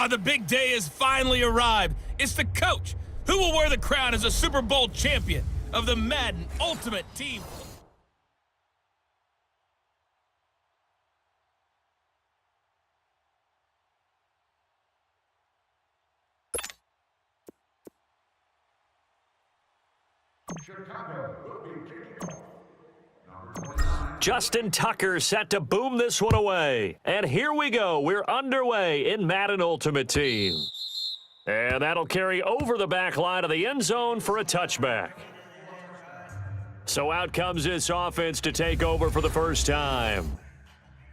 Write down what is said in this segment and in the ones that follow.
The big day has finally arrived. It's the coach who will wear the crown as a Super Bowl champion of the Madden Ultimate Team. Justin Tucker set to boom this one away. And here we go. We're underway in Madden Ultimate Team. And that'll carry over the back line of the end zone for a touchback. So out comes this offense to take over for the first time.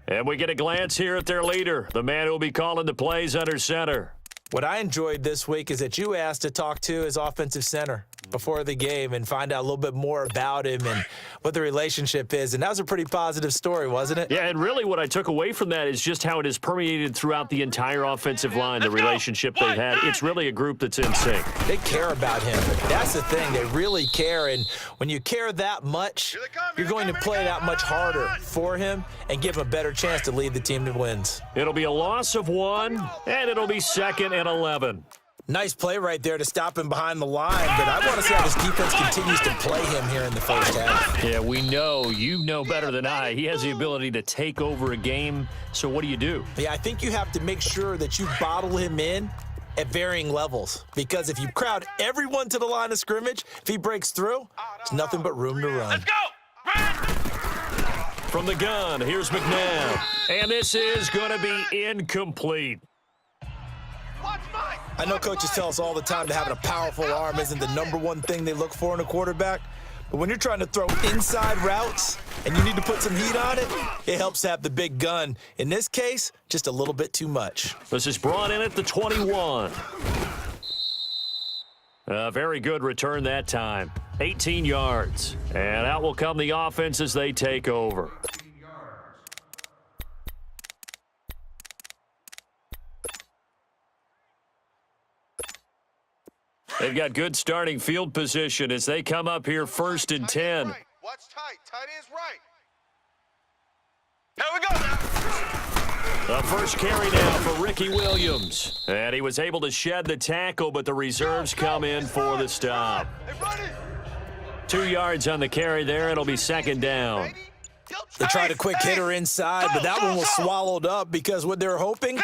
And we get a glance here at their leader, the man who will be calling the plays under center. What I enjoyed this week is that you asked to talk to his offensive center before the game and find out a little bit more about him and what the relationship is. And that was a pretty positive story, wasn't it? Yeah, and really what I took away from that is just how it has permeated throughout the entire offensive line, the relationship they've had. It's really a group that's in sync. They care about him. That's the thing. They really care. And when you care that much, you're going to play that much harder for him and give him a better chance to lead the team to wins. It'll be a loss of 1, and it'll be 2nd and 11. Nice play right there to stop him behind the line, but I want to see how this defense continues to play him here in the first half. Yeah, we know. You know better than I. He has the ability to take over a game, so what do? Yeah, I think you have to make sure that you bottle him in at varying levels, because if you crowd everyone to the line of scrimmage, if he breaks through, there's nothing but room to run. Let's go! From the gun, here's McNabb, and this is going to be incomplete. I know coaches tell us all the time that having a powerful arm isn't the #1 thing they look for in a quarterback. But when you're trying to throw inside routes and you need to put some heat on it, it helps to have the big gun. In this case, just a little bit too much. This is brought in at the 21. A very good return that time. 18 yards. And out will come the offense as they take over. They've got good starting field position as they come up here 1st and 10. Watch tight. Tight end's right. Here we go. The first carry now for Ricky Williams. And he was able to shed the tackle, but the reserves come in for the stop. 2 yards on the carry there. It'll be 2nd down. They tried a quick hitter inside, but that one was swallowed up because what they're hoping,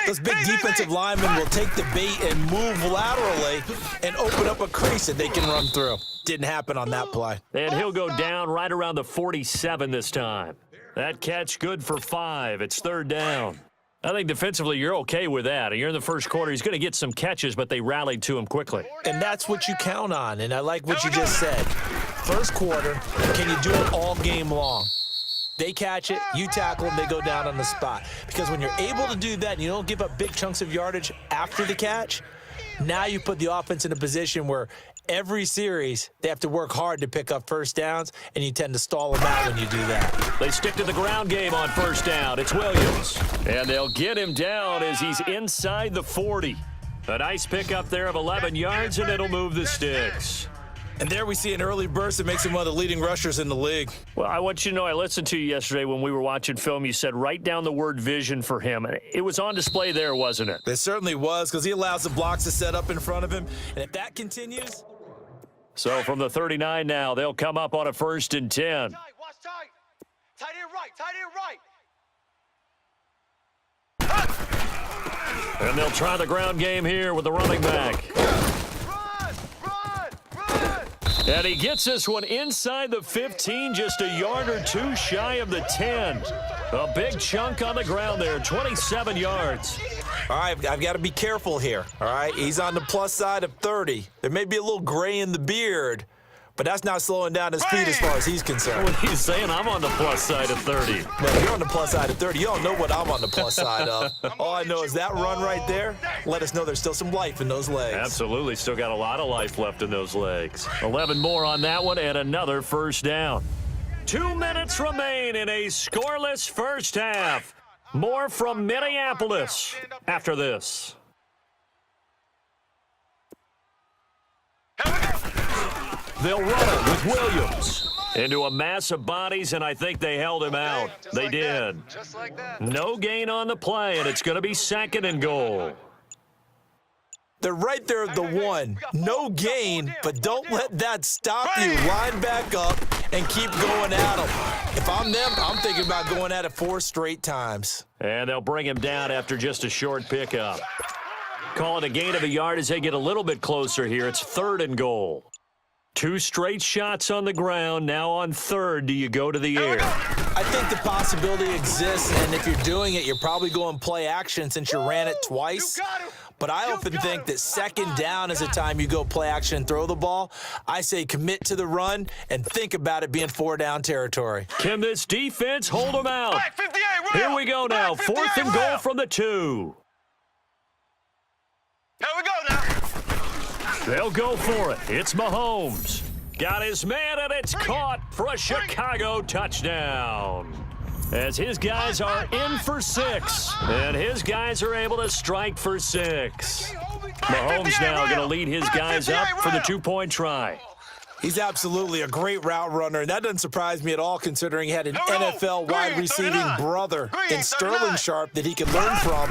those big defensive linemen will take the bait and move laterally and open up a crease that they can run through. Didn't happen on that play. And he'll go down right around the 47 this time. That catch good for 5. It's 3rd down. I think defensively you're okay with that. You're in the first quarter. He's going to get some catches, but they rallied to him quickly. And that's what you count on, and I like what you just said. First quarter, can you do it all game long? They catch it, you tackle them, they go down on the spot. Because when you're able to do that and you don't give up big chunks of yardage after the catch, now you put the offense in a position where every series they have to work hard to pick up first downs, and you tend to stall them out when you do that. They stick to the ground game on 1st down. It's Williams. And they'll get him down as he's inside the 40. A nice pickup there of 11 yards, and it'll move the sticks. And there we see an early burst that makes him one of the leading rushers in the league. Well, I want you to know I listened to you yesterday when we were watching film. You said write down the word vision for him. It was on display there, wasn't it? It certainly was, because he allows the blocks to set up in front of him. And if that continues... So from the 39 now, they'll come up on a 1st and 10. Watch tight. Tight end right. Tight end right. And they'll try the ground game here with the running back. And he gets this one inside the 15, just a yard or 2 shy of the 10. A big chunk on the ground there, 27 yards. All right, I've got to be careful here, all right? He's on the plus side of 30. There may be a little gray in the beard, but that's not slowing down his speed as far as he's concerned. What he's saying, I'm on the plus side of 30. No, you're on the plus side of 30. You don't know what I'm on the plus side of. All I know is that run right there, let us know there's still some life in those legs. Absolutely, still got a lot of life left in those legs. 11 more on that one and another 1st down. 2 minutes remain in a scoreless first half. More from Minneapolis after this. They'll run it with Williams into a mass of bodies, and I think they held him out. They did. Just like that. No gain on the play, and it's going to be 2nd and goal. They're right there at the one. No gain, but don't let that stop you. Line back up and keep going at them. If I'm them, I'm thinking about going at it 4 straight times. And they'll bring him down after just a short pickup. Call it a gain of a yard as they get a little bit closer here. It's 3rd and goal. 2 straight shots on the ground. Now on 3rd, do you go to the air? I think the possibility exists, and if you're doing it, you're probably going play action since you ran it twice. But I often think that 2nd down is the time you go play action and throw the ball. I say commit to the run and think about it being 4-down territory. Can this defense hold them out? Here we go now. 4th and goal from the 2. Here we go now. They'll go for it. It's Mahomes. Got his man, and it's caught for a Chicago touchdown. As his guys are in for 6, and his guys are able to strike for 6. Mahomes now going to lead his guys up for the 2-point try. He's absolutely a great route runner, and that doesn't surprise me at all considering he had an NFL wide receiving brother in Sterling Sharp that he could learn from.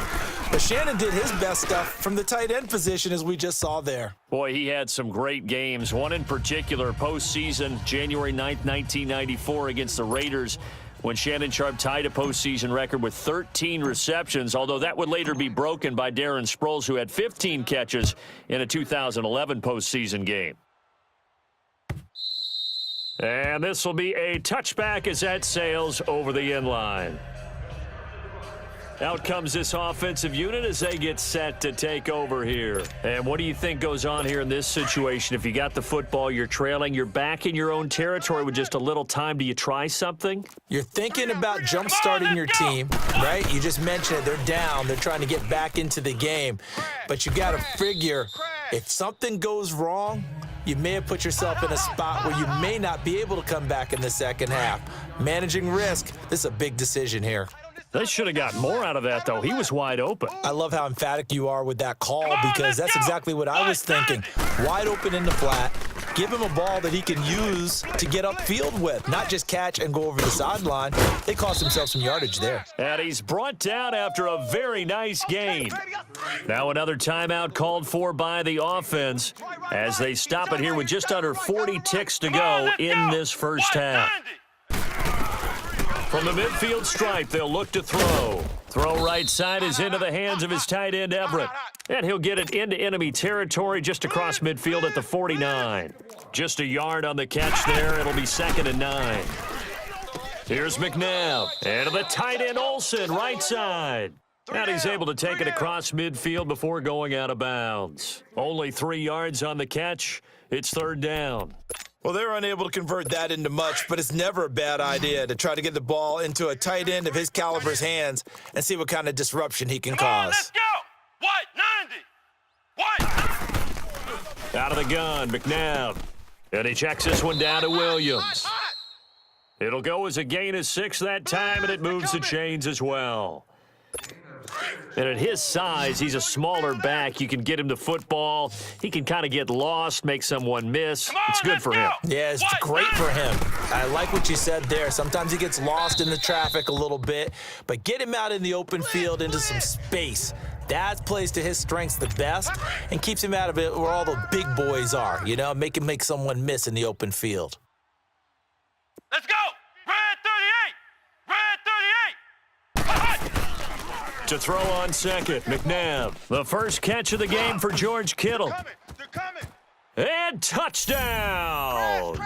But Shannon did his best stuff from the tight end position as we just saw there. Boy, he had some great games. One in particular, postseason, January 9th, 1994 against the Raiders, when Shannon Sharp tied a postseason record with 13 receptions, although that would later be broken by Darren Sproles, who had 15 catches in a 2011 postseason game. And this will be a touchback as that sails over the end line. Out comes this offensive unit as they get set to take over here. And what do you think goes on here in this situation? If you got the football, you're trailing, you're back in your own territory with just a little time. Do you try something? You're thinking about jump-starting your team, right? You just mentioned it. They're down. They're trying to get back into the game. But you got to figure if something goes wrong, you may have put yourself in a spot where you may not be able to come back in the second half. Managing risk, this is a big decision here. They should have got more out of that, though. He was wide open. I love how emphatic you are with that call because that's exactly what I was thinking. Wide open in the flat. Give him a ball that he can use to get upfield with, not just catch and go over the sideline. They cost themselves some yardage there. And he's brought down after a very nice gain. Now another timeout called for by the offense as they stop it here with just under 40 ticks to go in this first half. From the midfield stripe, they'll look to throw. Throw right side is into the hands of his tight end, Everett. And he'll get it into enemy territory just across midfield at the 49. Just a yard on the catch there. It'll be 2nd and 9. Here's McNabb. And to the tight end, Olsen, right side. And he's able to take it across midfield before going out of bounds. Only 3 yards on the catch. It's 3rd down. Well, they were unable to convert that into much, but it's never a bad idea to try to get the ball into a tight end of his caliber's hands and see what kind of disruption he can cause. Let's go! White, 90! White! Out of the gun, McNabb. And he checks this one down to Williams. It'll go as a gain of 6 that time, and it moves the chains as well. And at his size, he's a smaller back. You can get him the football. He can kind of get lost, make someone miss. It's good for him. Yeah, it's great for him. I like what you said there. Sometimes he gets lost in the traffic a little bit, but get him out in the open field into some space. That plays to his strengths the best and keeps him out of it where all the big boys are, you know, make him make someone miss in the open field. Let's go! Red 38! Red 38! To throw on second, McNabb. The first catch of the game for George Kittle. They're coming! And touchdown!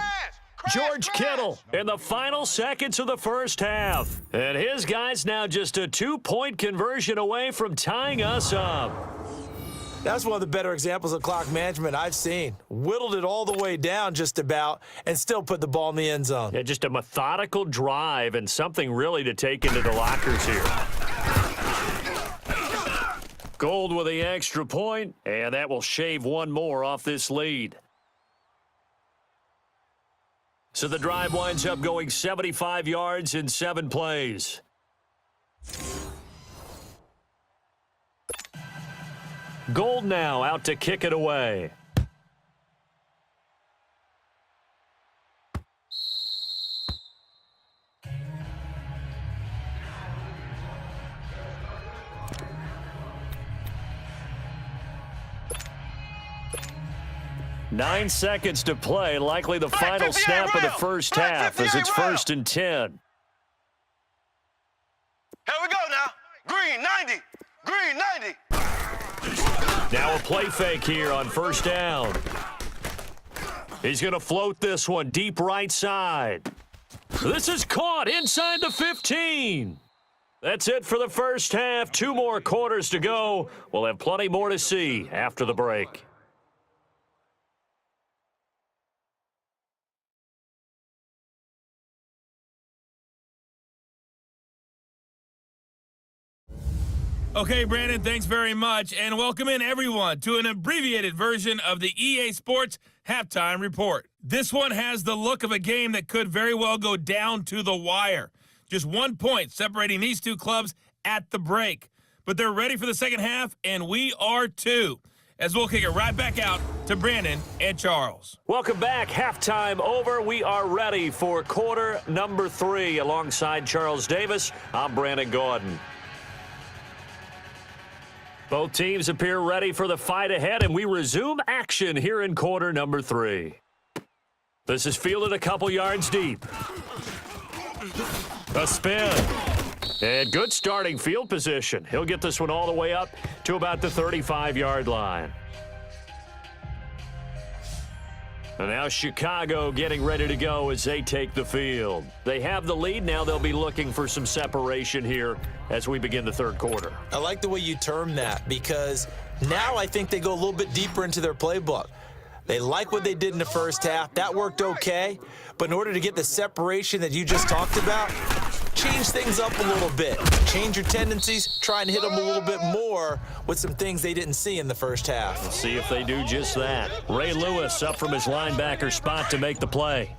George Kittle in the final seconds of the first half. And his guys now just a 2-point conversion away from tying us up. That's one of the better examples of clock management I've seen. Whittled it all the way down just about and still put the ball in the end zone. Yeah, just a methodical drive and something really to take into the lockers here. Gold with the extra point, and that will shave one more off this lead. So the drive winds up going 75 yards in 7 plays. Gold now out to kick it away. 9 seconds to play, likely the final snap of the first half as it's 1st and 10. Here we go now. Green 90. Green 90. Now a play fake here on 1st down. He's going to float this one deep right side. This is caught inside the 15. That's it for the first half. 2 more quarters to go. We'll have plenty more to see after the break. Okay, Brandon, thanks very much, and welcome in everyone to an abbreviated version of the EA Sports Halftime Report. This one has the look of a game that could very well go down to the wire. Just 1 point separating these two clubs at the break. But they're ready for the second half, and we are too. As we'll kick it right back out to Brandon and Charles. Welcome back. Halftime over. We are ready for quarter number 3. Alongside Charles Davis, I'm Brandon Gordon. Both teams appear ready for the fight ahead, and we resume action here in quarter number 3. This is fielded a couple yards deep. A spin. And good starting field position. He'll get this one all the way up to about the 35-yard line. And now Chicago getting ready to go as they take the field. They have the lead. Now they'll be looking for some separation here as we begin the third quarter. I like the way you term that because now I think they go a little bit deeper into their playbook. They like what they did in the first half. That worked okay. But in order to get the separation that you just talked about, change things up a little bit. Change your tendencies. Try and hit them a little bit more with some things they didn't see in the first half. Let's see if they do just that. Ray Lewis up from his linebacker spot to make the play.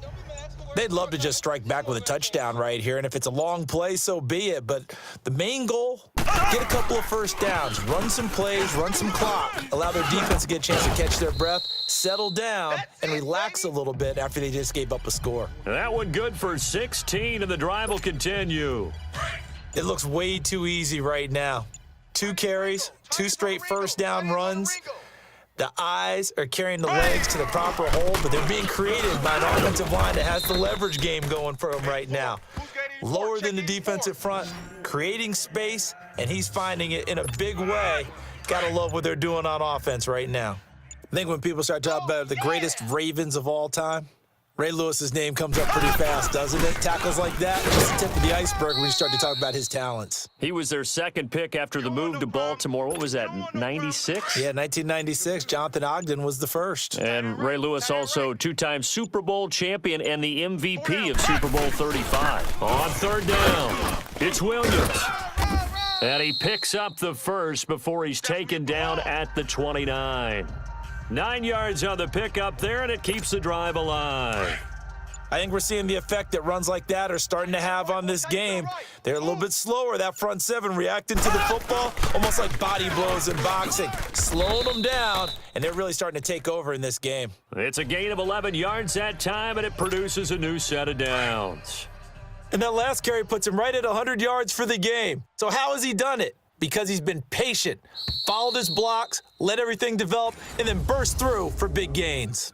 They'd love to just strike back with a touchdown right here, and if it's a long play, so be it. But the main goal, get a couple of first downs, run some plays, run some clock, allow their defense to get a chance to catch their breath, settle down, and relax a little bit after they just gave up a score. That one good for 16, and the drive will continue. It looks way too easy right now. 2 carries, 2 straight first down runs. The eyes are carrying the legs to the proper hole, but they're being created by an offensive line that has the leverage game going for them right now. Lower than the defensive front, creating space, and he's finding it in a big way. Gotta love what they're doing on offense right now. I think when people start talking about the greatest Ravens of all time, Ray Lewis's name comes up pretty fast, doesn't it? Tackles like that, just the tip of the iceberg when you start to talk about his talents. He was their second pick after the move to Baltimore. What was that, 96? Yeah, 1996. Jonathan Ogden was the first. And Ray Lewis also 2-time Super Bowl champion and the MVP of Super Bowl 35. On third down, it's Williams. And he picks up the first before he's taken down at the 29. 9 yards on the pickup there, and it keeps the drive alive. I think we're seeing the effect that runs like that are starting to have on this game. They're a little bit slower, that front seven reacting to the football, almost like body blows in boxing, slowing them down, and they're really starting to take over in this game. It's a gain of 11 yards that time, and it produces a new set of downs. And that last carry puts him right at 100 yards for the game. So how has he done it? Because he's been patient, followed his blocks, let everything develop, and then burst through for big gains.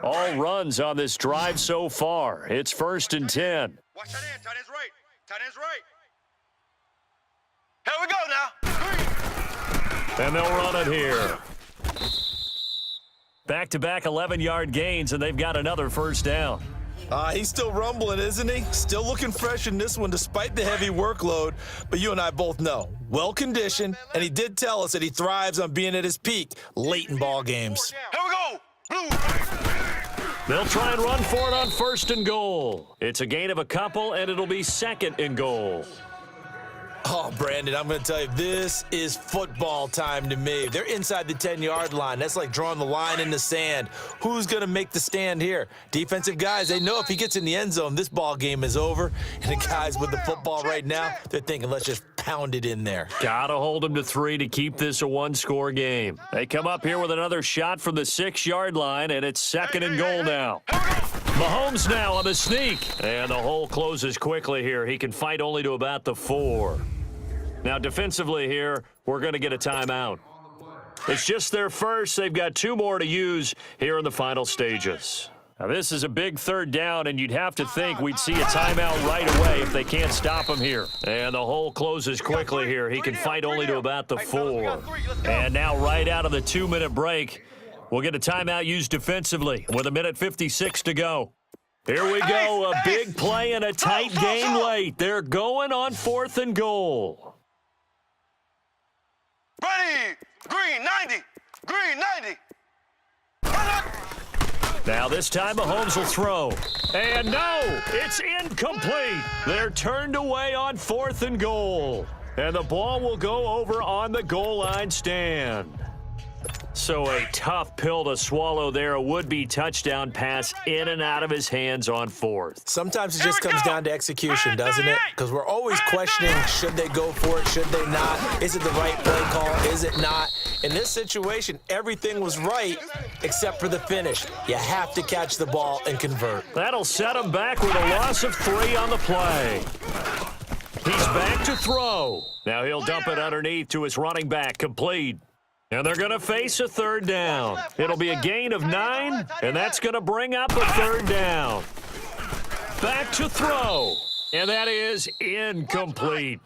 All runs on this drive so far. It's 1st and 10. Watch that end. Tight end's right. Tight end's right. Here we go now. And they'll run it here. Back-to-back 11-yard gains, and they've got another first down. He's still rumbling, isn't he? Still looking fresh in this one despite the heavy workload. But you and I both know, well-conditioned, and he did tell us that he thrives on being at his peak late in ball games. Here we go. Blue. They'll try and run for it on 1st and goal. It's a gain of a couple, and it'll be 2nd and goal. Oh, Brandon, I'm going to tell you, this is football time to me. They're inside the 10-yard line. That's like drawing the line in the sand. Who's going to make the stand here? Defensive guys, they know if he gets in the end zone, this ball game is over. And the guys with the football right now, they're thinking, let's just pound it in there. Gotta hold them to 3 to keep this a one-score game. They come up here with another shot from the 6-yard line, and it's 2nd and goal now. Mahomes now on the sneak. And the hole closes quickly here. He can fight only to about the 4. Now, defensively here, we're going to get a timeout. It's just their first. They've got 2 more to use here in the final stages. Now, this is a big third down, and you'd have to think we'd see a timeout right away if they can't stop him here. And the hole closes quickly here. He can fight only to about the 4. And now right out of the 2-minute break, we'll get a timeout used defensively with 1:56 to go. Here we go, a big play and a tight game late. They're going on 4th and goal. Ready, green 90, green 90. Now this time Mahomes will throw. And no, it's incomplete. They're turned away on 4th and goal. And the ball will go over on the goal line stand. So a tough pill to swallow there. A would-be touchdown pass in and out of his hands on 4th. Sometimes it just comes down to execution, doesn't it? Because we're always questioning, should they go for it, should they not? Is it the right play call, is it not? In this situation, everything was right except for the finish. You have to catch the ball and convert. That'll set him back with a loss of 3 on the play. He's back to throw. Now he'll dump it underneath to his running back, complete. And they're going to face a 3rd down. It'll be a gain of 9, and that's going to bring up a 3rd down. Back to throw, and that is incomplete.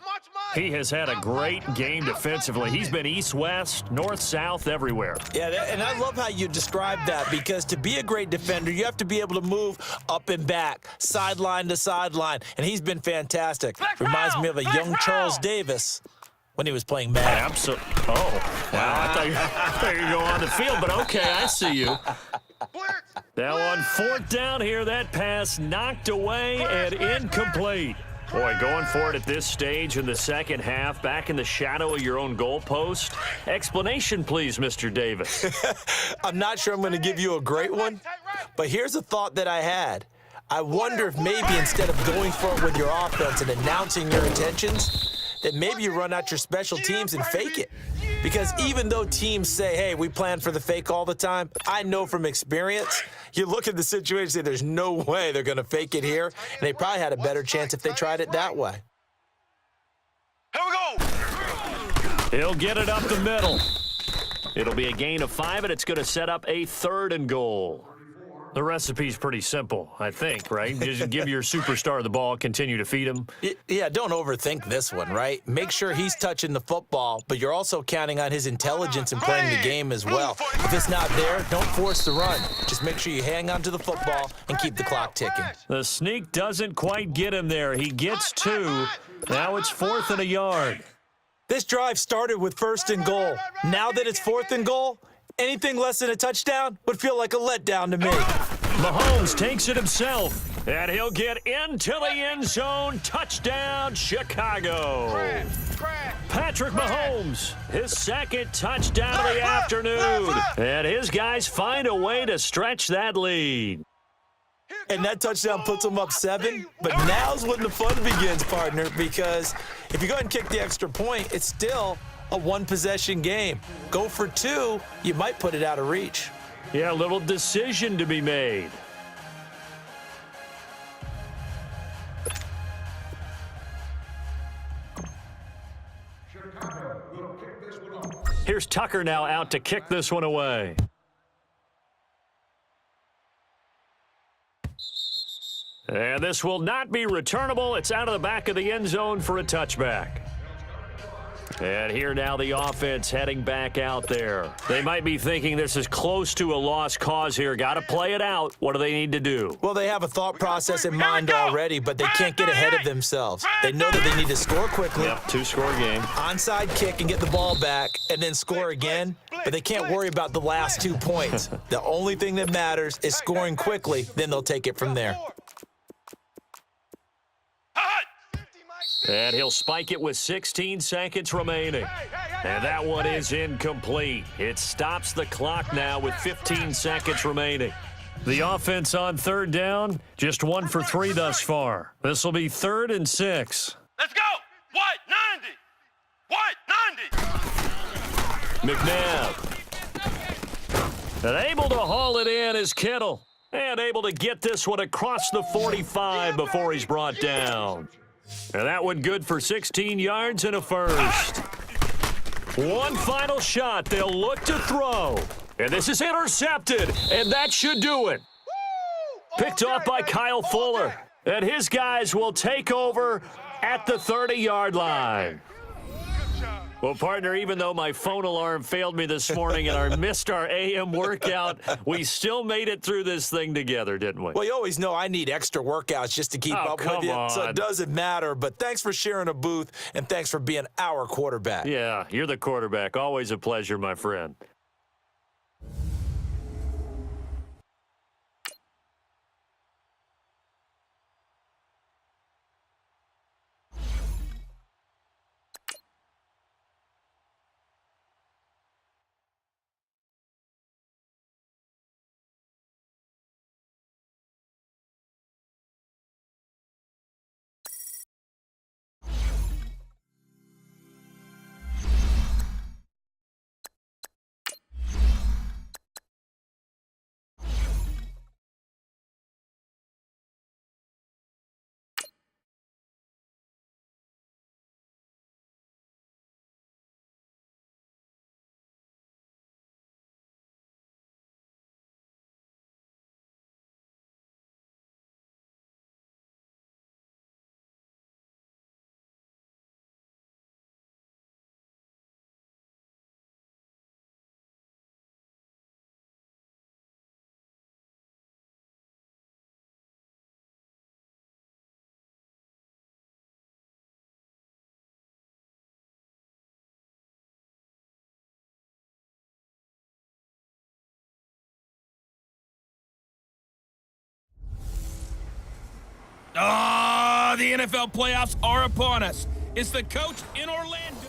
He has had a great game defensively. He's been east-west, north-south, everywhere. Yeah, and I love how you described that, because to be a great defender, you have to be able to move up and back, sideline to sideline, and he's been fantastic. Reminds me of a young Charles Davis when he was playing Madden. Absolutely. Oh, wow. I thought you were going on the field, but okay, I see you. Now on 4th down here, that pass knocked away and incomplete. Boy, going for it at this stage in the second half, back in the shadow of your own goalpost. Explanation, please, Mr. Davis. I'm not sure I'm going to give you a great one, but here's a thought that I had. I wonder if maybe instead of going for it with your offense and announcing your intentions, that maybe you run out your special teams and fake it. Because even though teams say, hey, we plan for the fake all the time, I know from experience, you look at the situation and say there's no way they're going to fake it here, and they probably had a better chance if they tried it that way. Here we go. He'll get it up the middle. It'll be a gain of 5, and it's going to set up a 3rd and goal. The recipe's pretty simple, I think, right? Just give your superstar the ball, continue to feed him. Yeah, don't overthink this one, right? Make sure he's touching the football, but you're also counting on his intelligence in playing the game as well. If it's not there, don't force the run. Just make sure you hang on to the football and keep the clock ticking. The sneak doesn't quite get him there. He gets 2. Now it's 4th and a yard. This drive started with 1st and goal. Now that it's 4th and goal, anything less than a touchdown would feel like a letdown to me. Mahomes takes it himself, and he'll get into the end zone. Touchdown, Chicago. Patrick Mahomes, his 2nd touchdown of the afternoon. And his guys find a way to stretch that lead. And that touchdown puts them up 7. But now's when the fun begins, partner, because if you go ahead and kick the extra point, it's still a 1-possession game. Go for 2, you might put it out of reach. Yeah, a little decision to be made. Here's Tucker now out to kick this one away. And this will not be returnable. It's out of the back of the end zone for a touchback. And here now the offense heading back out there. They might be thinking this is close to a lost cause here. Got to play it out. What do they need to do? Well, they have a thought process in mind already, but they can't get ahead of themselves. They know that they need to score quickly. Yep, 2-score game. Onside kick and get the ball back and then score again, but they can't worry about the last 2 points. The only thing that matters is scoring quickly, then they'll take it from there. And he'll spike it with 16 seconds remaining. And that one is incomplete. It stops the clock now with 15 seconds remaining. The offense on 3rd down, just 1 for 3 thus far. This will be 3rd and 6. Let's go. White 90. White 90. McNabb. And able to haul it in is Kittle. And able to get this one across the 45 before he's brought down. And that one good for 16 yards and a first. One final shot. They'll look to throw. And this is intercepted, and that should do it. Picked off by Kyle Fuller. And his guys will take over at the 30-yard line. Well, partner, even though my phone alarm failed me this morning and I missed our AM workout, we still made it through this thing together, didn't we? Well, you always know I need extra workouts just to keep up with you, so it doesn't matter. But thanks for sharing a booth, and thanks for being our quarterback. Yeah, you're the quarterback. Always a pleasure, my friend. Ah, the NFL playoffs are upon us. It's the coach in Orlando.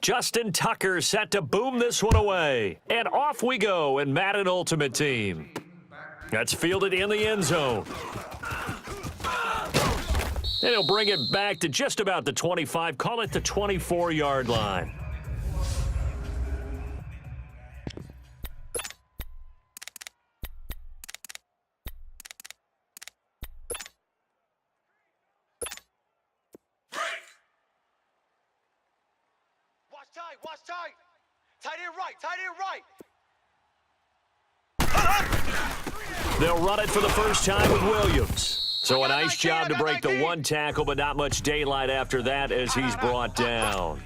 Justin Tucker set to boom this one away. And off we go in Madden Ultimate Team. That's fielded in the end zone. And he'll bring it back to just about the 25, call it the 24-yard line. Watch tight. Tight end right. They'll run it for the first time with Williams. So a nice job to break the one tackle, but not much daylight after that as he's brought down.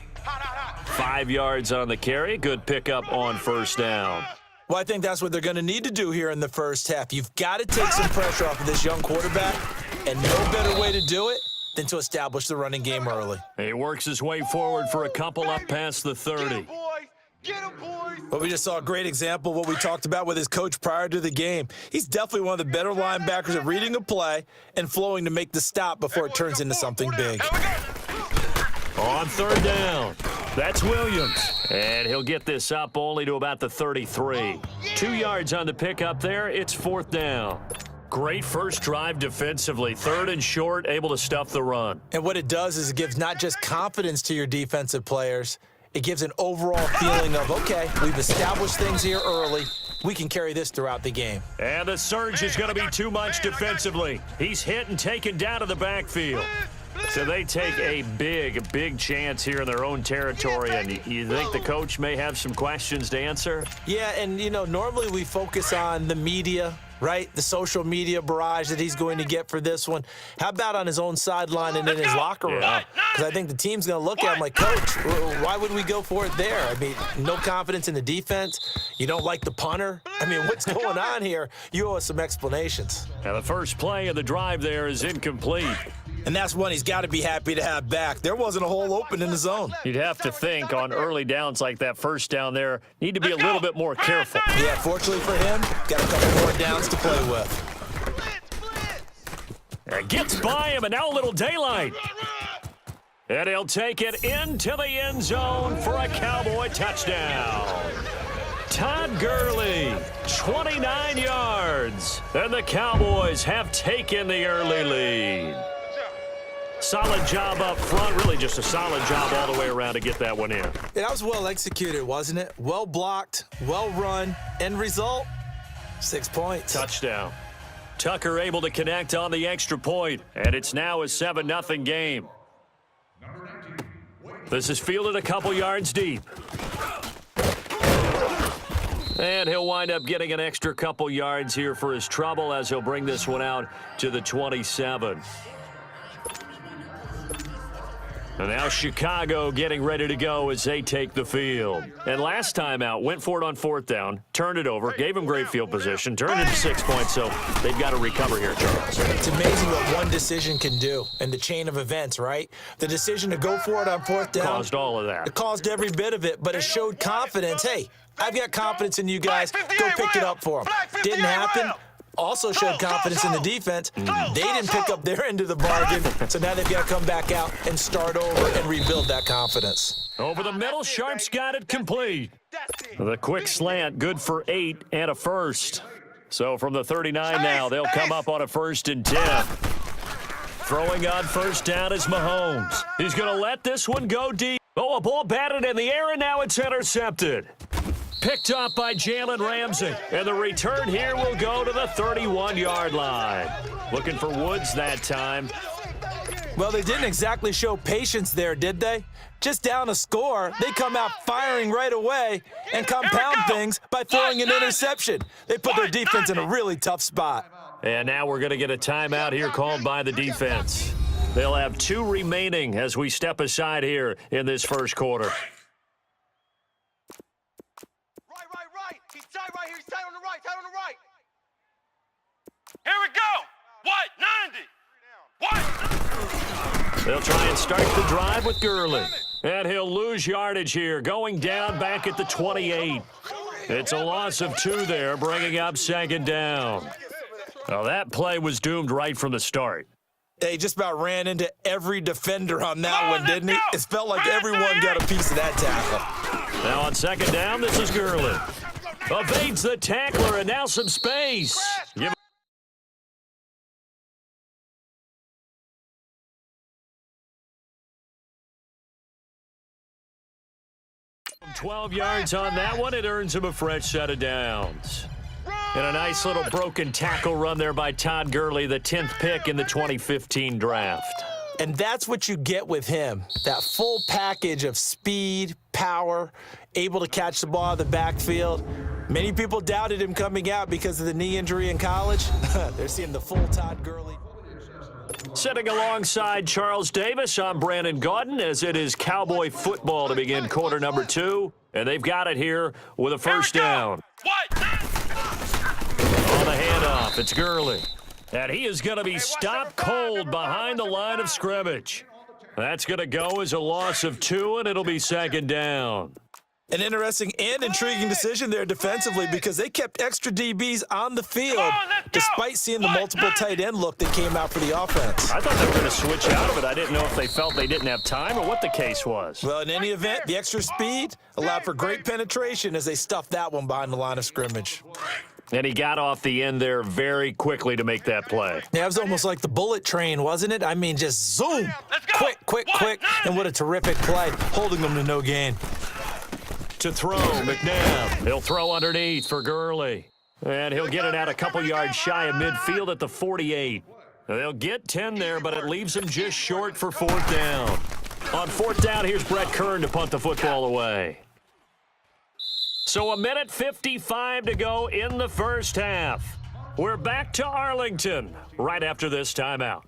5 yards on the carry. Good pickup on first down. Well, I think that's what they're going to need to do here in the first half. You've got to take some pressure off of this young quarterback, and no better way to do it than to establish the running game early. He works his way forward for a couple up past the 30. Get him, boys. Well, we just saw a great example of what we talked about with his coach prior to the game. He's definitely one of the better linebackers at reading a play and flowing to make the stop before it turns into something big. On third down, that's Williams. And he'll get this up only to about the 33. 2 yards on the pickup there. It's fourth down. Great first drive defensively. Third and short, able to stuff the run. And what it does is it gives not just confidence to your defensive players, it gives an overall feeling of, okay, we've established things here early. We can carry this throughout the game. And the surge is going to be too much defensively. He's hit and taken down to the backfield. So they take a big chance here in their own territory, and you think the coach may have some questions to answer? Yeah, and, you know, normally we focus on the media, right? The social media barrage that he's going to get for this one. How about on his own sideline and in his locker room? Because I think the team's going to look at him like, Coach, why would we go for it there? I mean, no confidence in the defense. You don't like the punter. I mean, what's going on here? You owe us some explanations. Now, the first play of the drive there is incomplete. And that's one he's got to be happy to have back. There wasn't a hole open in the zone. You'd have to think on early downs like that first down there, need to be a little bit more careful. Yeah, fortunately for him, got a couple more downs to play with. It gets by him, and now a little daylight. And he'll take it into the end zone for a Cowboy touchdown. Todd Gurley, 29 yards. And the Cowboys have taken the early lead. Solid job up front, really just a solid job all the way around to get that one in. Yeah, that was well executed, wasn't it? Well blocked, well run. End result, 6 points. Touchdown. Tucker able to connect on the extra point, and it's now a 7-0 game. This is fielded a couple yards deep. And he'll wind up getting an extra couple yards here for his trouble as he'll bring this one out to the 27. And now Chicago getting ready to go as they take the field. And last time out, went for it on 4th down, turned it over, gave him great field position, turned it to 6 points, so they've got to recover here, Charles. It's amazing what one decision can do in the chain of events, right? The decision to go for it on 4th down. Caused all of that. It caused every bit of it, but it showed confidence. Hey, I've got confidence in you guys. Go pick it up for them. Didn't happen. Also showed confidence in the defense. They didn't pick up their end of the bargain, so now they've got to come back out and start over and rebuild that confidence. Over the middle, Sharp's got it complete. The quick slant, good for 8 and a first. So from the 39 now, they'll come up on a 1st and 10. Throwing on 1st down is Mahomes. He's going to let this one go deep. Oh, a ball batted in the air, and now it's intercepted. Picked up by Jalen Ramsey. And the return here will go to the 31-yard line. Looking for Woods that time. Well, they didn't exactly show patience there, did they? Just down a score, they come out firing right away and compound things by throwing an interception. They put their defense in a really tough spot. And now we're going to get a timeout here called by the defense. They'll have 2 remaining as we step aside here in this first quarter. Right. He's tight right here. He's tight on the right. Tight on the right. Here we go. What? 90. What? They'll try and start the drive with Gurley. And he'll lose yardage here, going down back at the 28. It's a loss of 2 there, bringing up 2nd down. Well, that play was doomed right from the start. They just about ran into every defender on that one, didn't he? It felt like everyone got a piece of that tackle. Now on 2nd down, this is Gurley. Evades the tackler, and now some space. Give 12 yards on that one. It earns him a fresh set of downs. And a nice little broken tackle run there by Todd Gurley, the 10th pick in the 2015 draft. And that's what you get with him, that full package of speed, power, able to catch the ball out of the backfield. Many people doubted him coming out because of the knee injury in college. They're seeing the full Todd Gurley. Sitting alongside Charles Davis, I'm Brandon Gaudin, as it is Cowboy football to begin quarter number 2. And they've got it here with a first down. On the handoff, it's Gurley. And he is going to be stopped cold behind the line of scrimmage. That's going to go as a loss of 2, and it'll be 2nd down. An interesting and intriguing decision there defensively because they kept extra DBs on the field despite seeing the multiple tight end look that came out for the offense. I thought they were going to switch out of it. I didn't know if they felt they didn't have time or what the case was. Well, in any event, the extra speed allowed for great penetration as they stuffed that one behind the line of scrimmage. And he got off the end there very quickly to make that play. Yeah, it was almost like the bullet train, wasn't it? I mean, just zoom, quick, and what a terrific play, holding them to no gain. To throw, McNabb. He'll throw underneath for Gurley. And he'll get it out a couple yards shy of midfield at the 48. They'll get 10 there, but it leaves him just short for 4th down. On 4th down, here's Brett Kern to punt the football away. So 1:55 to go in the first half. We're back to Arlington right after this timeout.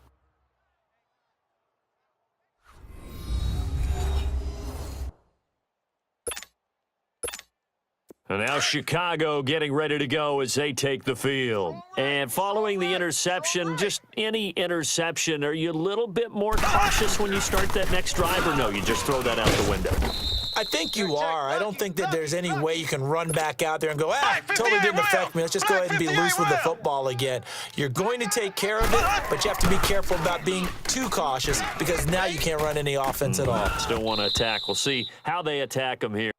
And now Chicago getting ready to go as they take the field. And following the interception, just any interception, are you a little bit more cautious when you start that next drive, or no, you just throw that out the window? I think you are. I don't think that there's any way you can run back out there and go, totally didn't affect me. Let's just go ahead and be loose with the football again. You're going to take care of it, but you have to be careful about being too cautious because now you can't run any offense at all. Still want to attack. We'll see how they attack them here.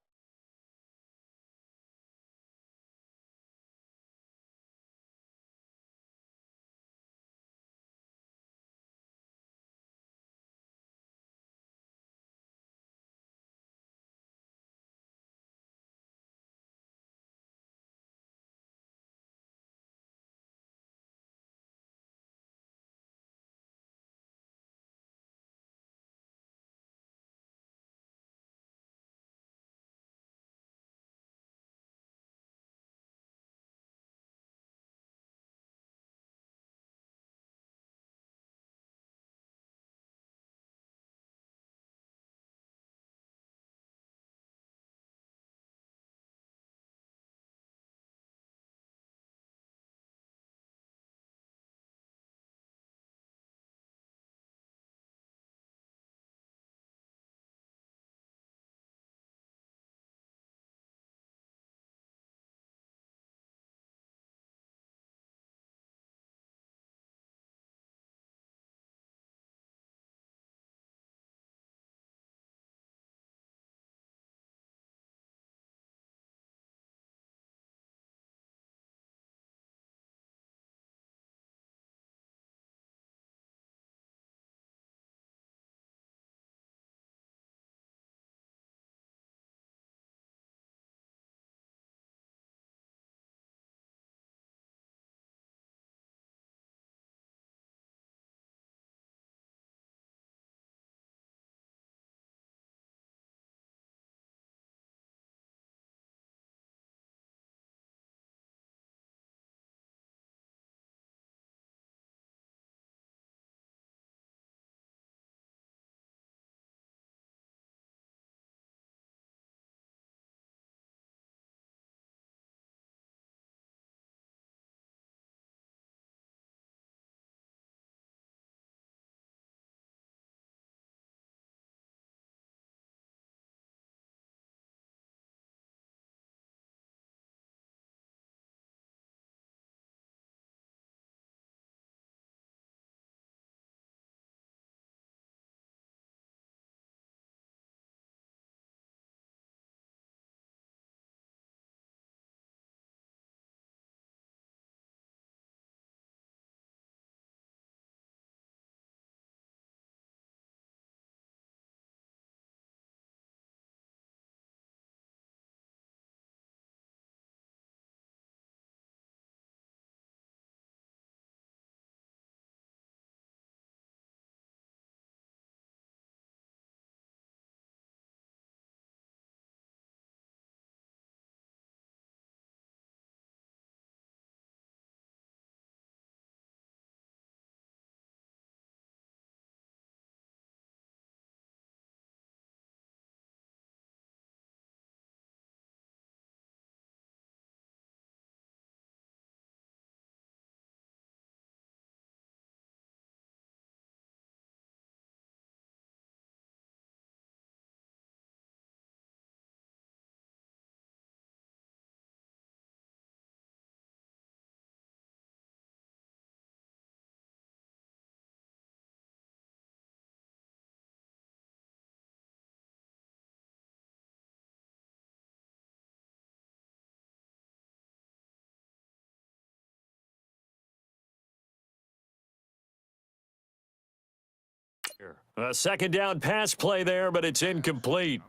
A second down pass play there, but it's incomplete.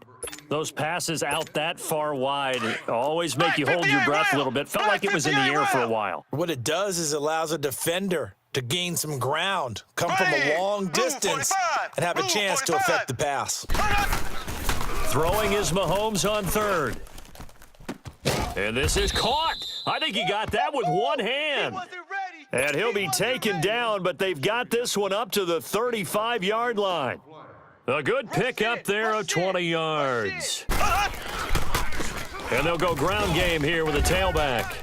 Those passes out that far wide always make you hold your breath a little bit. Felt like it was in the air for a while. What it does is allows a defender to gain some ground, come from a long distance, and have a chance to affect the pass. Throwing is Mahomes on third. And this is caught. I think he got that with one hand. And he'll be taken down, but they've got this one up to the 35-yard line. A good pickup there of 20 yards. And they'll go ground game here with a tailback.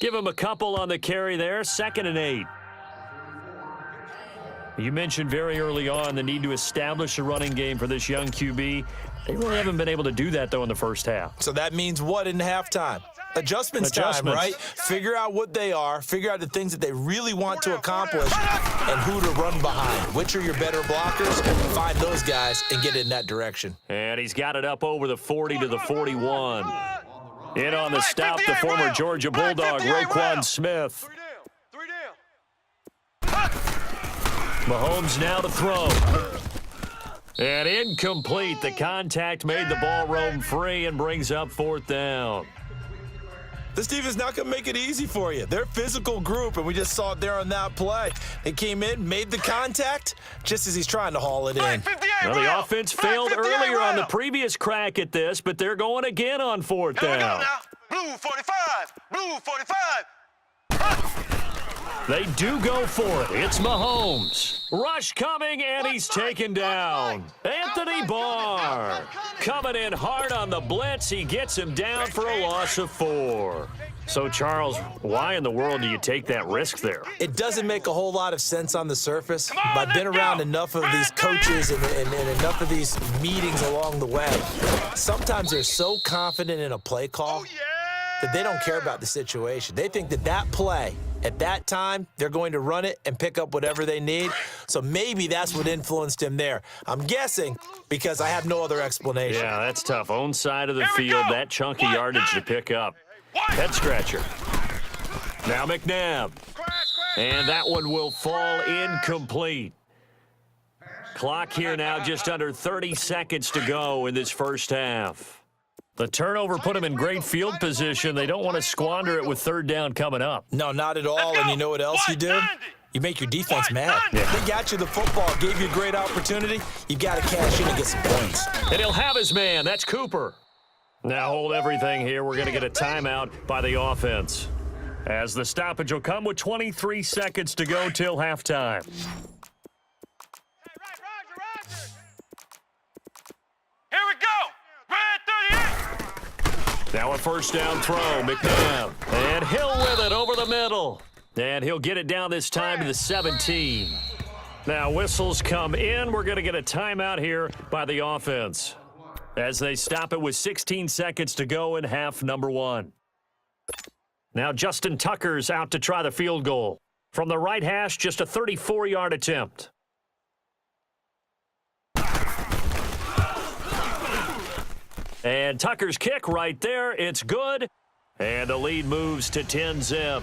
Give him a couple on the carry there, 2nd and 8. You mentioned very early on the need to establish a running game for this young QB. They really haven't been able to do that, though, in the first half. So that means what in halftime? Adjustments time, right? Figure out what they are, figure out the things that they really want to accomplish, and who to run behind. Which are your better blockers? Find those guys and get in that direction. And he's got it up over the 40 to the 41. In on the stop, the former Georgia Bulldog, Roquan Smith. Mahomes now to throw. And incomplete. The contact made the ball roam free and brings up 4th down. This defense not going to make it easy for you. They're a physical group, and we just saw it there on that play. They came in, made the contact, just as he's trying to haul it in. Well, the offense failed earlier on the previous crack at this, but they're going again on 4th down. Blue 45. Blue 45. They do go for it. It's Mahomes. Rush coming, and he's taken down. Anthony Barr coming in hard on the blitz. He gets him down for a loss of 4. So, Charles, why in the world do you take that risk there? It doesn't make a whole lot of sense on the surface, but I've been around enough of these coaches and enough of these meetings along the way. Sometimes they're so confident in a play call that they don't care about the situation. They think that play, at that time, they're going to run it and pick up whatever they need. So maybe that's what influenced him there. I'm guessing because I have no other explanation. Yeah, that's tough. Own side of the field, that chunky yardage to pick up. Head scratcher. Now McNabb. And that one will fall incomplete. Clock here now just under 30 seconds to go in this first half. The turnover put them in great field position. They don't want to squander it with 3rd down coming up. No, not at all. And you know what else you do? You make your defense mad. Yeah. They got you the football, gave you a great opportunity. You got to cash in and get some points. And he'll have his man. That's Cooper. Now hold everything here. We're going to get a timeout by the offense, as the stoppage will come with 23 seconds to go till halftime. Here we go. Red 38. Now a 1st down throw, McNabb. And Hill with it over the middle. And he'll get it down this time to the 17. Now whistles come in. We're going to get a timeout here by the offense, as they stop it with 16 seconds to go in half number 1. Now Justin Tucker's out to try the field goal. From the right hash, just a 34-yard attempt. And Tucker's kick right there. It's good. And the lead moves to 10-zip.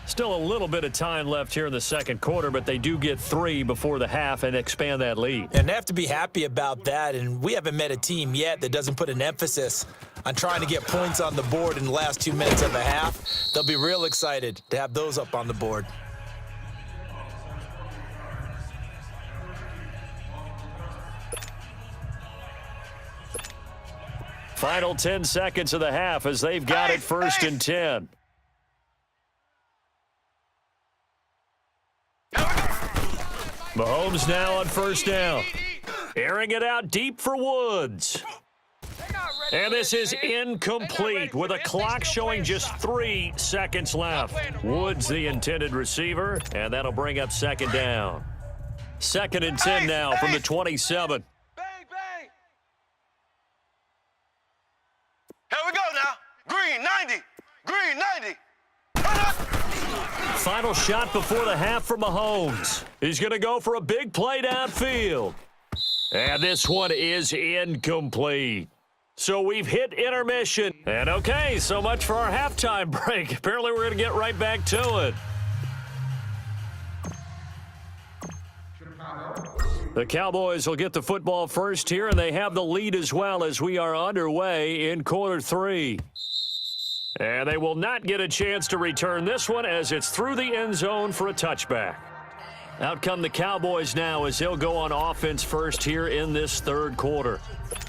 Still a little bit of time left here in the second quarter, but they do get 3 before the half and expand that lead. And they have to be happy about that. And we haven't met a team yet that doesn't put an emphasis on trying to get points on the board in the last 2 minutes of a half. They'll be real excited to have those up on the board. Final 10 seconds of the half as they've got it 1st and 10. Mahomes now on 1st down. Airing it out deep for Woods. And this is incomplete with a clock showing just 3 seconds left. Woods the intended receiver, and that'll bring up 2nd down. 2nd and 10 now from the 27. Bang, bang. Here we go now. Green 90. Green 90. Final shot before the half for Mahomes. He's going to go for a big play downfield. And this one is incomplete. So we've hit intermission. And okay, so much for our halftime break. Apparently we're going to get right back to it. The Cowboys will get the football first here, and they have the lead as well as we are underway in quarter 3. And they will not get a chance to return this one as it's through the end zone for a touchback. Out come the Cowboys now as they'll go on offense first here in this third quarter.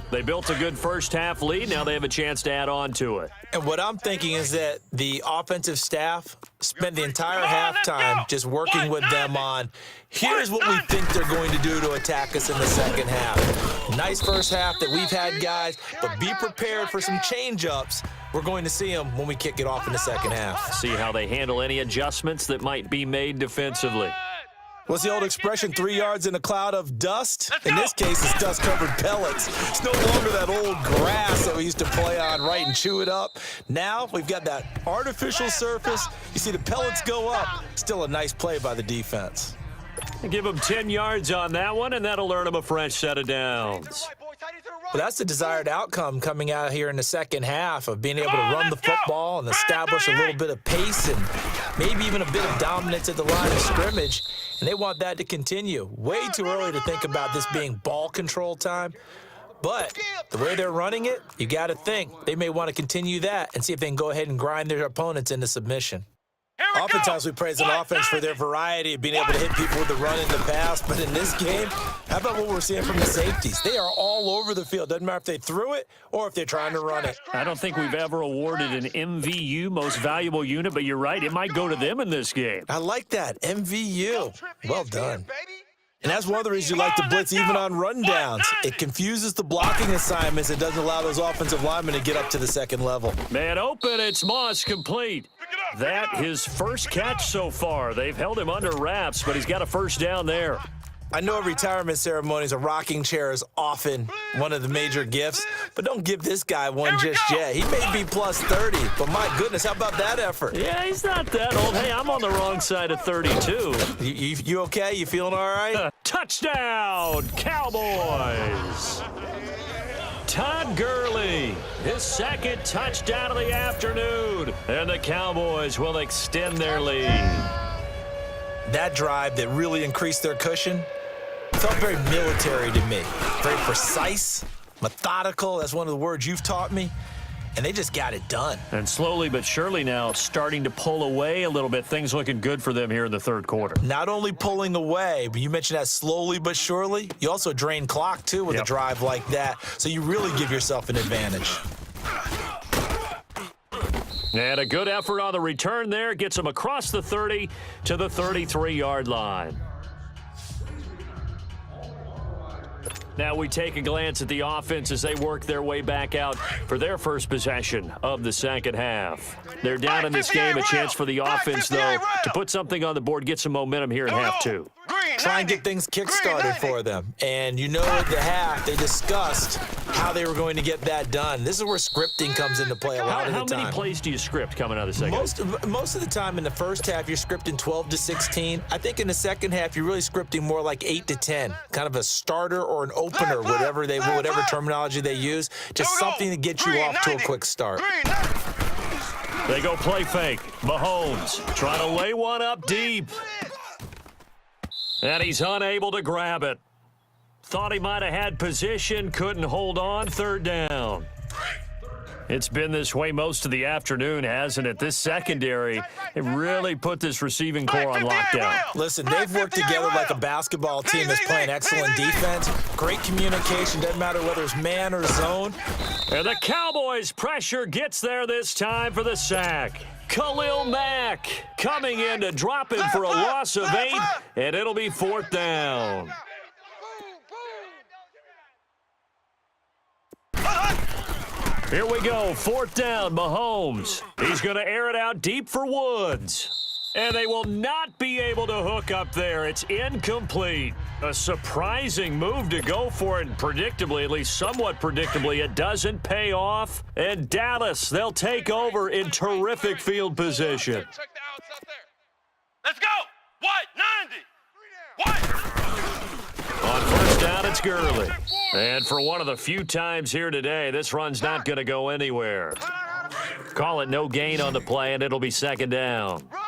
They built a good first half lead. Now they have a chance to add on to it. And what I'm thinking is that the offensive staff spent the entire halftime just working with them on, here's what we think they're going to do to attack us in the second half. Nice first half that we've had, guys, but be prepared for some change-ups. We're going to see them when we kick it off in the second half. See how they handle any adjustments that might be made defensively. What's the old expression, 3 yards in a cloud of dust? In this case, it's dust-covered pellets. It's no longer that old grass that we used to play on, right, and chew it up. Now we've got that artificial surface. You see the pellets go up. Still a nice play by the defense. Give them 10 yards on that one, and that'll earn them a fresh set of downs. Well, that's the desired outcome coming out here in the second half of being able to run the football and establish a little bit of pace and maybe even a bit of dominance at the line of scrimmage. And they want that to continue. Way too early to think about this being ball control time. But the way they're running it, you got to think they may want to continue that and see if they can go ahead and grind their opponents into submission. Oftentimes we praise an offense for their variety of being able to hit people with the run and the pass, but in this game, how about what we're seeing from the safeties? They are all over the field. Doesn't matter if they threw it or if they're trying to run it. I don't think we've ever awarded an MVU, most valuable unit, but you're right, it might go to them in this game. I like that, MVU. Well done. And that's one of the reasons you like to blitz even on rundowns. It confuses the blocking assignments. It doesn't allow those offensive linemen to get up to the second level. Man open, it's Moss complete. That his first catch so far. They've held him under wraps, but he's got a first down there. I know at retirement ceremonies, a rocking chair is often one of the major gifts, but don't give this guy one just yet. He may be plus 30, but my goodness, how about that effort? Yeah, he's not that old. Hey, I'm on the wrong side of 32. You okay? You feeling all right? Touchdown, Cowboys! Todd Gurley, his second touchdown of the afternoon, and the Cowboys will extend their lead. That drive that really increased their cushion felt very military to me. Very precise, methodical. That's one of the words you've taught me. And they just got it done. And slowly but surely now starting to pull away a little bit. Things looking good for them here in the third quarter. Not only pulling away, but you mentioned that slowly but surely. You also drain clock, too, with a drive like that. So you really give yourself an advantage. And a good effort on the return there. Gets them across the 30 to the 33-yard line. Now we take a glance at the offense as they work their way back out for their first possession of the second half. They're down in this game. A chance for the offense, though, to put something on the board, get some momentum here in half two. Try and get things kick-started for them. And you know at the half, they discussed how they were going to get that done. This is where scripting comes into play a lot of the time. How many plays do you script coming out of the second? Most of the time in the first half, you're scripting 12 to 16. I think in the second half, you're really scripting more like 8 to 10. Kind of a starter or an opener, whatever terminology they use. Just something to get you off to a quick start. They go play fake. Mahomes trying to lay one up deep. And he's unable to grab it. Thought he might have had position, couldn't hold on, third down. It's been this way most of the afternoon, hasn't it? This secondary, it really put this receiving core on lockdown. Listen, they've worked together like a basketball team that's playing excellent defense. Great communication, doesn't matter whether it's man or zone. And the Cowboys' pressure gets there this time for the sack. Khalil Mack coming in to drop him for a loss of 8, and it'll be fourth down. Here we go, fourth down, Mahomes. He's going to air it out deep for Woods. And they will not be able to hook up there. It's incomplete. A surprising move to go for it, and predictably, at least somewhat predictably, it doesn't pay off. And Dallas, they'll take over in terrific field position. Check the outs up there. Let's go. What? 90. What? On first down, it's Gurley. And for one of the few times here today, this run's not going to go anywhere. Call it no gain on the play, and it'll be second down. Run.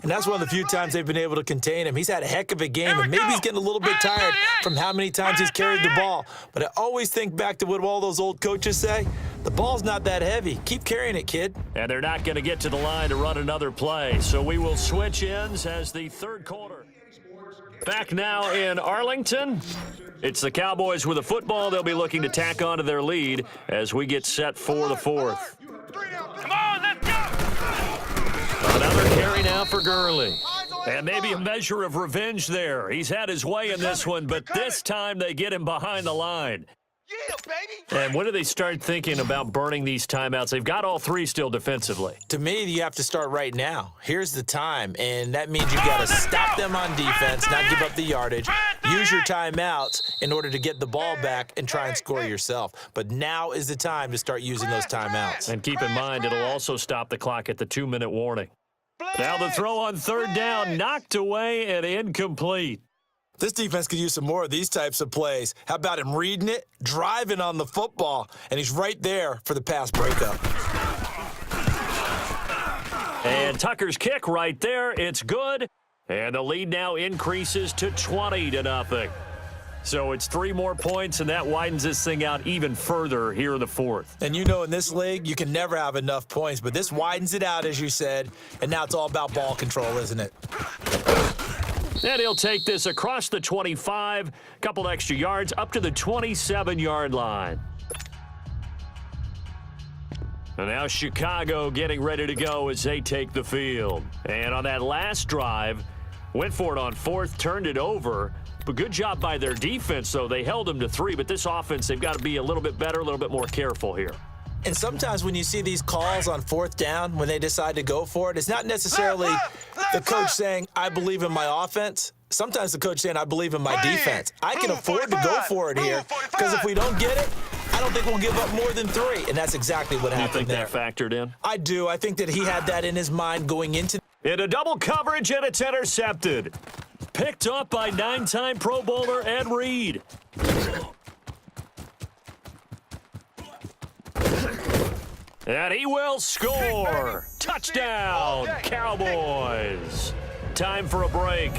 And that's one of the few times they've been able to contain him. He's had a heck of a game, and maybe he's getting a little bit tired from how many times he's carried the ball. But I always think back to what all those old coaches say. The ball's not that heavy. Keep carrying it, kid. And they're not going to get to the line to run another play. So we will switch ends as the third quarter. Back now in Arlington. It's the Cowboys with a football. They'll be looking to tack onto their lead as we get set for the fourth. Come on, let's go! Another carry now for Gurley. And maybe a measure of revenge there. He's had his way in this one, but this time they get him behind the line. Yeah, baby. And when do they start thinking about burning these timeouts? They've got all three still defensively. To me, you have to start right now. Here's the time, and that means you got to stop them on defense, not give up the yardage, use your timeouts in order to get the ball back and try and score yourself. But now is the time to start using those timeouts. And keep in mind, it'll also stop the clock at the 2-minute warning. Now the throw on third down, knocked away and incomplete. This defense could use some more of these types of plays. How about him reading it, driving on the football, and he's right there for the pass breakup. And Tucker's kick right there. It's good. And the lead now increases to 20-0. So it's 3 more points, and that widens this thing out even further here in the fourth. And you know, in this league, you can never have enough points, but this widens it out, as you said, and now it's all about ball control, isn't it? And he'll take this across the 25, couple extra yards, up to the 27-yard line. And now Chicago getting ready to go as they take the field. And on that last drive, went for it on fourth, turned it over. But good job by their defense, though. They held them to 3, but this offense, they've got to be a little bit better, a little bit more careful here. And sometimes when you see these calls on fourth down, when they decide to go for it, it's not necessarily the coach saying, I believe in my offense. Sometimes the coach saying, I believe in my defense. I can afford to go for it here because if we don't get it, I don't think we'll give up more than 3. And that's exactly what happened there. You think that factored in? I do. I think that he had that in his mind going into. In a double coverage, and it's intercepted. Picked up by 9-time Pro Bowler Ed Reed. And he will score. Touchdown, Cowboys. Time for a break.